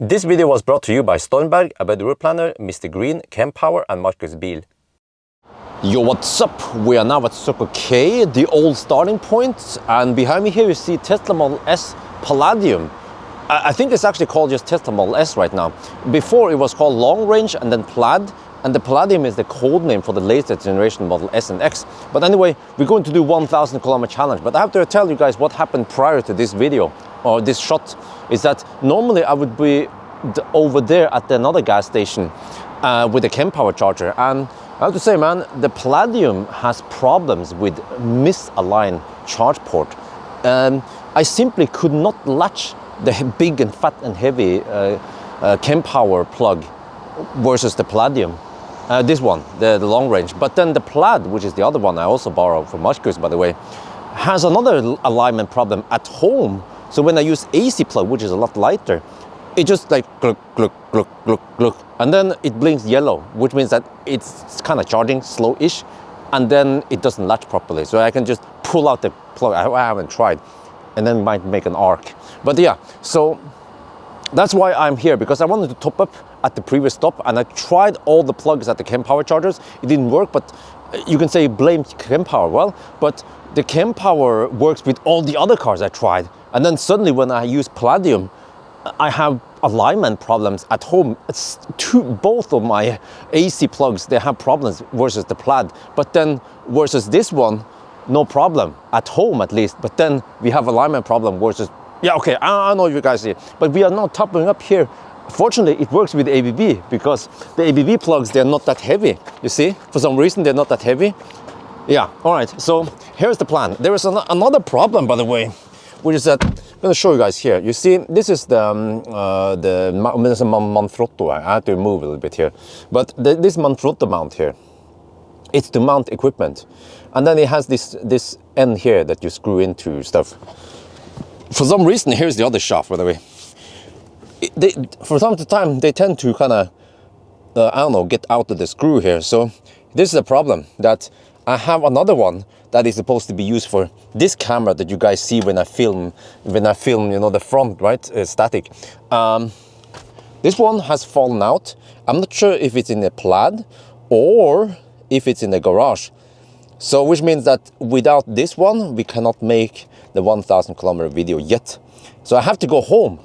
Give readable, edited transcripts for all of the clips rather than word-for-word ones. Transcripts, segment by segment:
This video was brought to you by Stormberg, a better route planner, MisterGreen, Kempower and Marcus Bil. Yo, what's up? We are now at Circle K, the old starting point, and behind me here you see Tesla Model S Palladium. I think it's actually called just Tesla Model S right now. Before it was called Long Range and then Plaid, and the Palladium is the code name for the latest generation Model S and X. But anyway, we're going to do 1,000 kilometer challenge. But I have to tell you guys what happened prior to this video, or this shot, is that normally I would be over there at another gas station with a Kempower charger. And I have to say, man, the Palladium has problems with misaligned charge port. I simply could not latch the big and fat and heavy Kempower plug versus the Palladium. This one, the long range. But then the Plaid, which is the other one I also borrowed from Marcus, by the way, has another alignment problem at home. So when I use AC plug, which is a lot lighter, it just like gluk, gluk, gluk, gluk, gluk. And then it blinks yellow, which means that it's kind of charging slow-ish, and then it doesn't latch properly. So I can just pull out the plug. I haven't tried, and then might make an arc. But yeah, so that's why I'm here, because I wanted to top up at the previous stop, and I tried all the plugs at the Kempower chargers. It didn't work, but you can say blame Kempower. Well, but the Kempower works with all the other cars I tried. And then suddenly when I use Palladium, I have alignment problems at home. It's both of my AC plugs, they have problems versus the Plaid. But then versus this one, no problem, at home at least. But then we have alignment problem versus, yeah, okay, I know you guys see it. But we are now topping up here. Fortunately, it works with ABB, because the ABB plugs, they're not that heavy. You see, for some reason, they're not that heavy. Yeah, all right, so here's the plan. There is another problem, by the way, which is that, I'm gonna show you guys here. You see, this is the Manfrotto. I had to move a little bit here. But this Manfrotto mount here, it's to mount equipment. And then it has this end here that you screw into stuff. For some reason, here's the other shaft, by the way. For time to time, they tend to kind of, I don't know, get out of the screw here. So this is a problem, that I have another one that is supposed to be used for this camera that you guys see when I film, you know, the front, right, static. This one has fallen out. I'm not sure if it's in the Plaid or if it's in the garage. So which means that without this one, we cannot make the 1,000 kilometer video yet. So I have to go home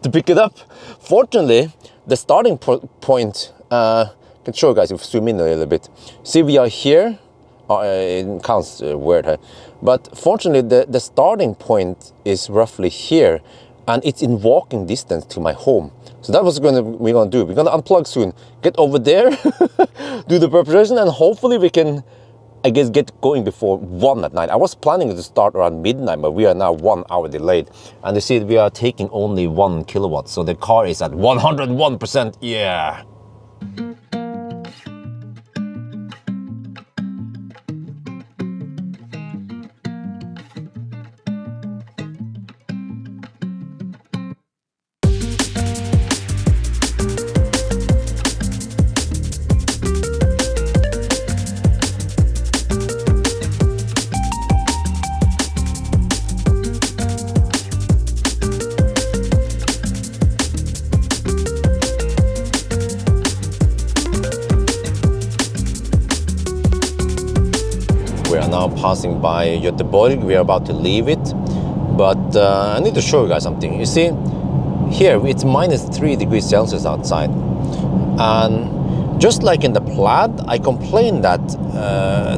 to pick it up. Fortunately, the starting point, I can show you guys if we zoom in a little bit. See, we are here. It counts weird, huh? But fortunately, the starting point is roughly here, and it's in walking distance to my home. So that was we're gonna do. We're gonna unplug soon, get over there, do the preparation, and hopefully we can, I guess, get going before 1 at night. I was planning to start around midnight, but we are now 1 hour delayed. And you see, we are taking only 1 kilowatt. So the car is at 101%, yeah. We are now passing by Göteborg. We are about to leave it, but I need to show you guys something. You see, here it's -3 degrees Celsius outside, and just like in the Plaid, I complained that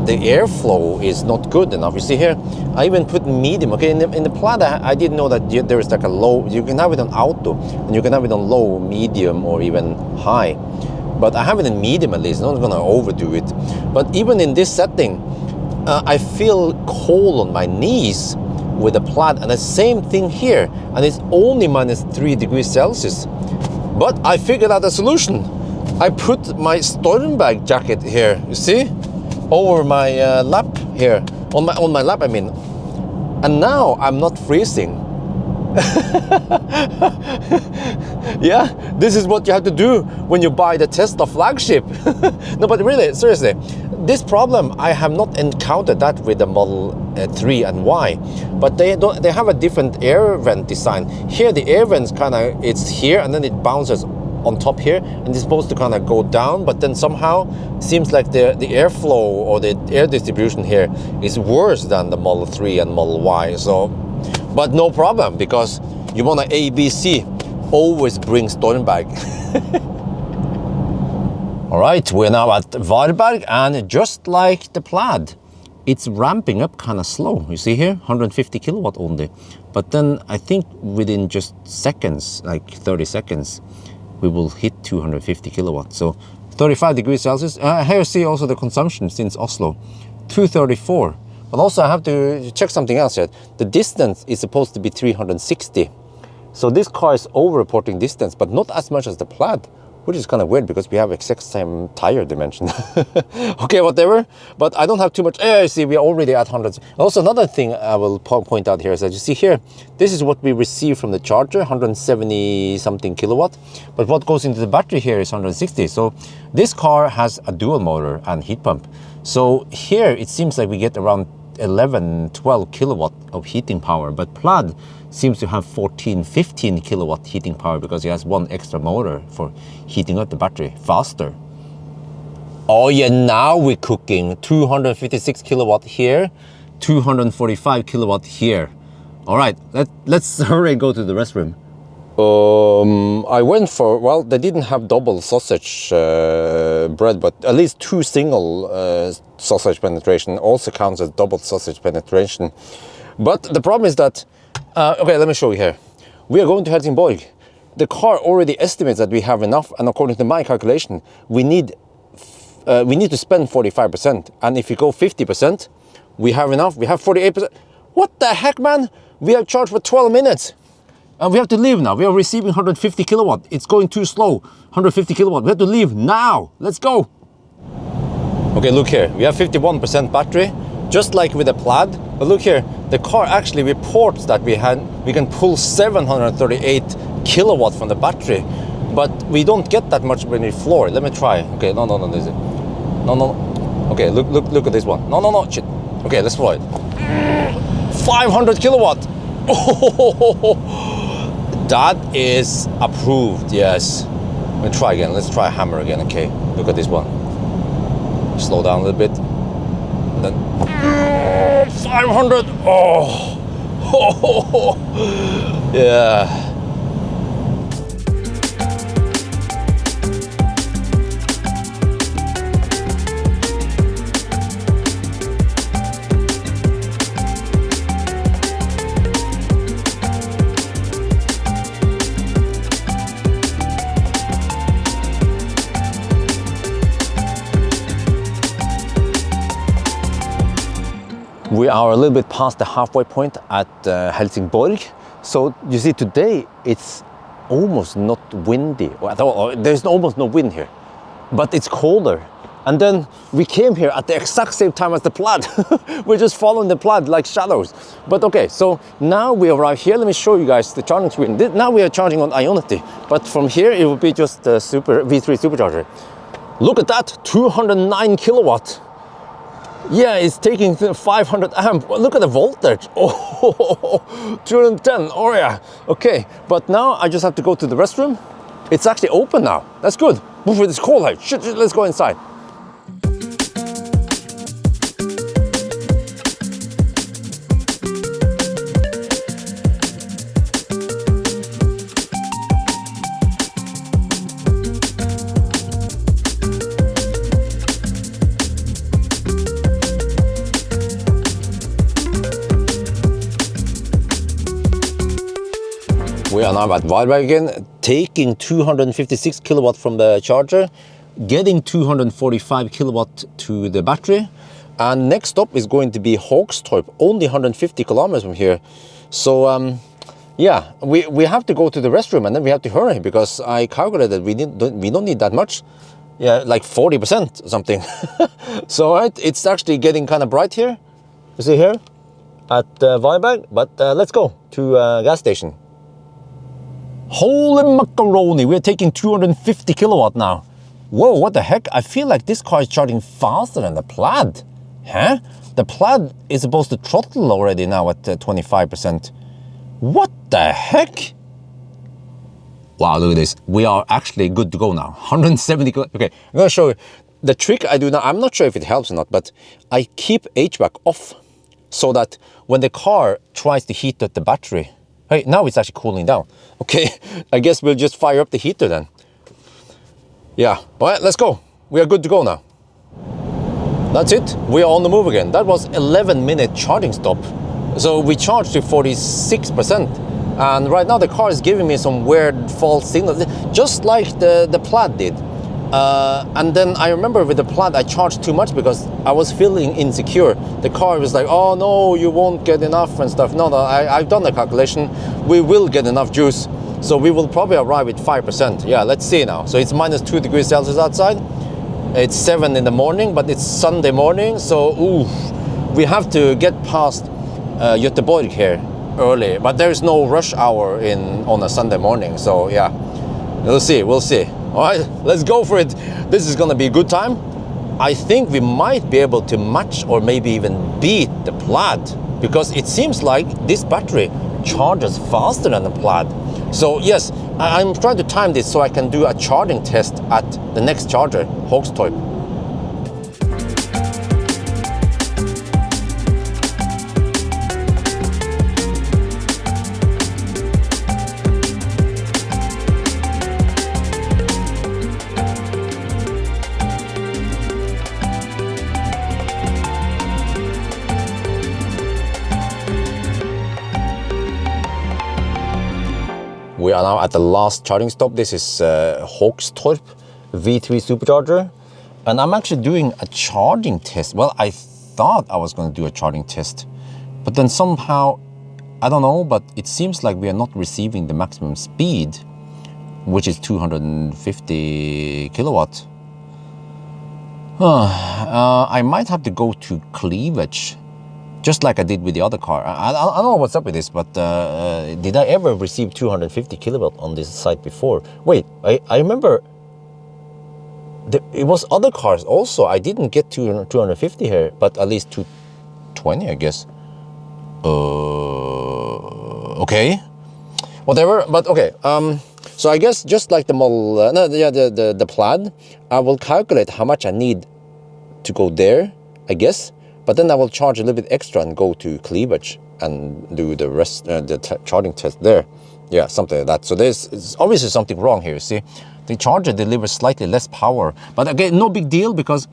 the airflow is not good enough. You see here, I even put medium. Okay, in the Plaid, I didn't know that there is like a low. You can have it on auto, and you can have it on low, medium, or even high. But I have it in medium at least. I'm not gonna overdo it. But even in this setting, I feel cold on my knees with the Plaid, and the same thing here, and it's only -3 degrees Celsius. But I figured out a solution. I put my Stormberg jacket here, you see, over my lap here, on my lap I mean, and now I'm not freezing. Yeah, this is what you have to do when you buy the Tesla flagship. No, but really, seriously, this problem, I have not encountered that with the Model 3 and Y, but they have a different air vent design. Here the air vent's kind of, it's here and then it bounces on top here, and it's supposed to kind of go down, but then somehow seems like the airflow or the air distribution here is worse than the Model 3 and Model Y. So, but no problem, because you want an ABC, always bring Stormberg. All right, we're now at Varberg, and just like the Plaid, it's ramping up kind of slow. You see here, 150 kilowatt only, but then I think within just seconds, like 30 seconds, we will hit 250 kilowatts. So 35 degrees Celsius. Here you see also the consumption since Oslo, 234. But also I have to check something else here. The distance is supposed to be 360. So this car is over-reporting distance, but not as much as the Plaid, which is kind of weird because we have exact same tire dimension. Okay, whatever. But I don't have too much. You see, we're already at hundreds. Also, another thing I will point out here is that you see here, this is what we receive from the charger, 170 something kilowatt. But what goes into the battery here is 160. So this car has a dual motor and heat pump. So here it seems like we get around 11, 12 kilowatt of heating power, but Plaid seems to have 14, 15 kilowatt heating power because it has one extra motor for heating up the battery faster. Oh yeah, now we're cooking. 256 kilowatt here, 245 kilowatt here. All right, let's hurry and go to the restroom. I went for, well, they didn't have double sausage bread, but at least 2 single sausage penetration also counts as double sausage penetration. But the problem is that, okay, let me show you here. We are going to Helsingborg. The car already estimates that we have enough, and according to my calculation, we need to spend 45%. And if you go 50%, we have enough. We have 48%. What the heck, man? We have charged for 12 minutes. And we have to leave now. We are receiving 150 kilowatt. It's going too slow. 150 kilowatt. We have to leave now. Let's go. Okay, look here. We have 51% battery, just like with the Plaid. But look here, the car actually reports that we can pull 738 kilowatt from the battery, but we don't get that much when we floor. Let me try. Okay, no, this is, no. Okay, look at this one. No, shit. Okay, let's try it. 500 kilowatt. Oh, that is approved, yes. Let me try again. Let's try hammer again. Okay, look at this one. Slow down a little bit. Then 500. Oh, yeah. We are a little bit past the halfway point at Helsingborg. So you see, today it's almost not windy at all. There's almost no wind here, but it's colder. And then we came here at the exact same time as the Plaid. We're just following the Plaid like shadows. But okay, so now we arrive here. Let me show you guys the charging screen. Now we are charging on Ioniq, but from here it will be just the V3 supercharger. Look at that, 209 kilowatt. Yeah, it's taking 500 amp. Look at the voltage. Oh, 210. Oh yeah. Okay, but now I just have to go to the restroom. It's actually open now. That's good. Move with this cold light. Shit, let's go inside. We are now at Varberg again, taking 256 kilowatt from the charger, getting 245 kilowatt to the battery, and next stop is going to be Hågstorp, only 150 kilometers from here. So yeah, we have to go to the restroom and then we have to hurry because I calculated we don't need that much. Yeah, like 40% or something. So it's actually getting kind of bright here. You see here at Varberg, but let's go to a gas station. Holy macaroni, we're taking 250 kilowatt now. Whoa, what the heck? I feel like this car is charging faster than the Plaid. Huh? the Plaid is supposed to throttle already now at 25%. What the heck? Wow, look at this. We are actually good to go now. 170. Okay, I'm gonna show you. The trick I do now, I'm not sure if it helps or not, but I keep HVAC off so that when the car tries to heat up the battery, hey, now it's actually cooling down. Okay, I guess we'll just fire up the heater then. Yeah, all right, let's go. We are good to go now. That's it, we are on the move again. That was 11-minute charging stop. So we charged to 46%. And right now the car is giving me some weird false signals, just like the Plaid did. And then I remember with the Plaid I charged too much because I was feeling insecure. The car was like, oh no, you won't get enough and stuff. No, I've done the calculation. We will get enough juice. So we will probably arrive at 5%. Yeah, let's see now. So it's minus 2 degrees Celsius outside. It's 7 in the morning, but it's Sunday morning. So we have to get past Göteborg here early, but there's no rush hour on a Sunday morning. So yeah, we'll see. All right, let's go for it. This is gonna be a good time. I think we might be able to match or maybe even beat the Plaid because it seems like this battery charges faster than the Plaid. So yes, I'm trying to time this so I can do a charging test at the next charger, Hågstorp. We are now at the last charging stop. This is Hågstorp V3 supercharger. And I'm actually doing a charging test. Well, I thought I was going to do a charging test. But then somehow, I don't know, but it seems like we are not receiving the maximum speed, which is 250 kilowatt. I might have to go to cleavage, just like I did with the other car. I don't know what's up with this, but did I ever receive 250 kilowatt on this site before? Wait, I remember it was other cars also. I didn't get 250 here, but at least 220, I guess. Okay, whatever. But okay. So I guess just like the model, the Plaid, I will calculate how much I need to go there, I guess. But then I will charge a little bit extra and go to cleavage and do the rest, the charging test there. Yeah, something like that. So there's obviously something wrong here. See, the charger delivers slightly less power, but again, no big deal because,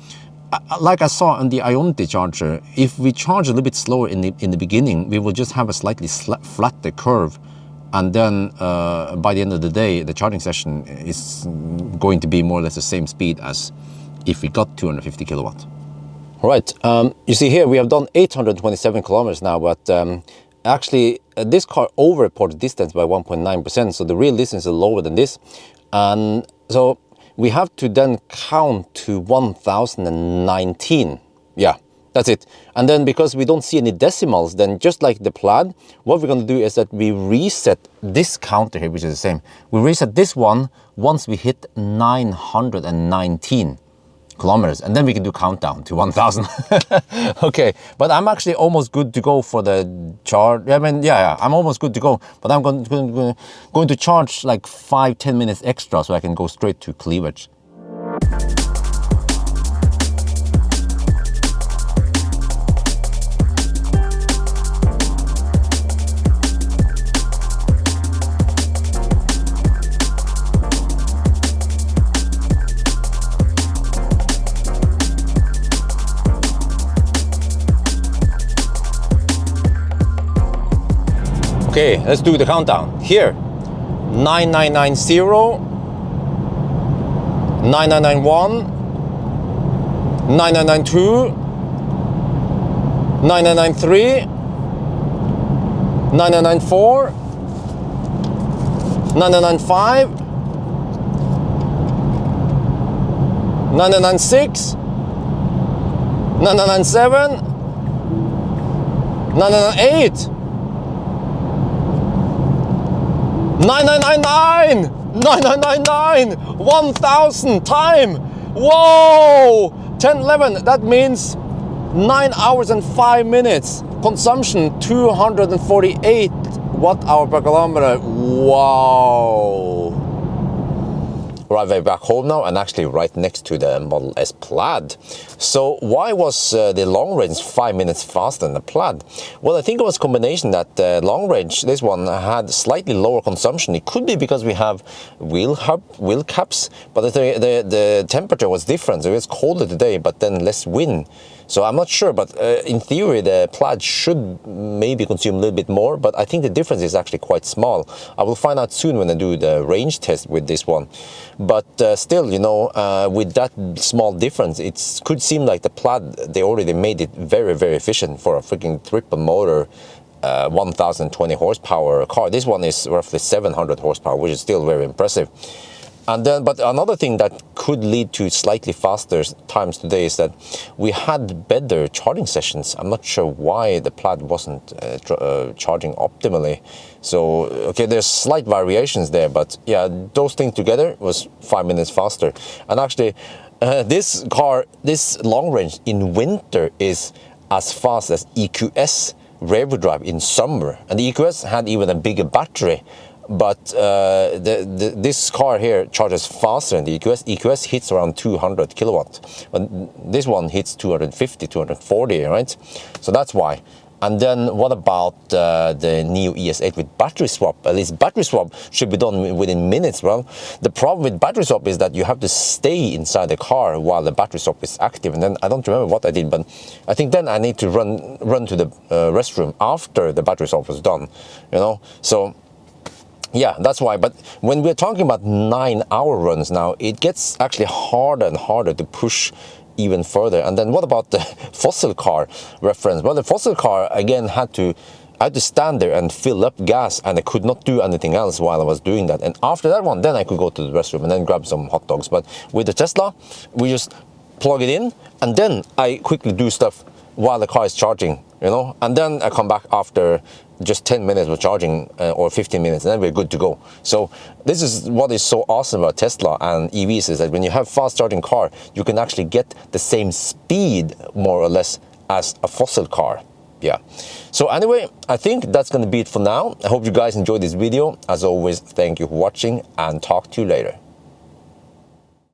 like I saw on the Ioniq charger, if we charge a little bit slower in the beginning, we will just have a slightly flatter curve, and then by the end of the day, the charging session is going to be more or less the same speed as if we got 250 kilowatt. All right, you see here we have done 827 kilometers now, but actually this car over-reported distance by 1.9%, so the real distance is lower than this. And so we have to then count to 1019. Yeah, that's it. And then because we don't see any decimals, then just like the Plaid, what we're going to do is that we reset this counter here, which is the same. We reset this one once we hit 919 kilometers, and then we can do countdown to 1000. Okay, but I'm actually almost good to go for the charge. I mean, yeah, I'm almost good to go, but I'm going to charge like 5-10 minutes extra so I can go straight to cleavage. Okay, let's do the countdown. Here, 9990, 9991, 9992, 9993, 9994, 995, 996, 997, 998, 9999, 9999, 1000 time. Whoa, 1011. That means 9 hours and 5 minutes. Consumption 248 watt-hour per kilometer. Wow. Right way back home now, and actually right next to the Model S Plaid. So why was the long range 5 minutes faster than the Plaid? Well, I think it was a combination that long range, this one had slightly lower consumption. It could be because we have wheel caps, but the temperature was different. So it was colder today, but then less wind. So I'm not sure, but in theory the Plaid should maybe consume a little bit more, but I think the difference is actually quite small. I will find out soon when I do the range test with this one. But still, you know, with that small difference, it could seem like the Plaid, they already made it very, very efficient for a freaking triple motor 1020 horsepower car. This one is roughly 700 horsepower, which is still very impressive. And then, but another thing that could lead to slightly faster times today is that we had better charging sessions. I'm not sure why the Plaid wasn't charging optimally. So, okay, there's slight variations there, but yeah, those things together was 5 minutes faster. And actually, this car, this long range in winter is as fast as EQS rear wheel drive in summer. And the EQS had even a bigger battery. But this car here charges faster than the EQS. EQS hits around 200 kilowatt, but this one hits 250, 240, right? So that's why. And then what about the Nio ES8 with battery swap? At least battery swap should be done within minutes. Well, the problem with battery swap is that you have to stay inside the car while the battery swap is active. And then I don't remember what I did, but I think then I need to run to the restroom after the battery swap was done, you know? So yeah, that's why. But when we're talking about 9 hour runs now, it gets actually harder and harder to push even further. And then what about the fossil car reference? Well, the fossil car again I had to stand there and fill up gas, and I could not do anything else while I was doing that. And after that one, then I could go to the restroom and then grab some hot dogs. But with the Tesla, we just plug it in, and then I quickly do stuff while the car is charging, you know, and then I come back after just 10 minutes of charging or 15 minutes, and then we're good to go. So this is what is so awesome about Tesla and EVs, is that when you have fast charging car, you can actually get the same speed more or less as a fossil car. Yeah. So anyway, I think that's going to be it for now. I hope you guys enjoyed this video. As always, thank you for watching, and talk to you later.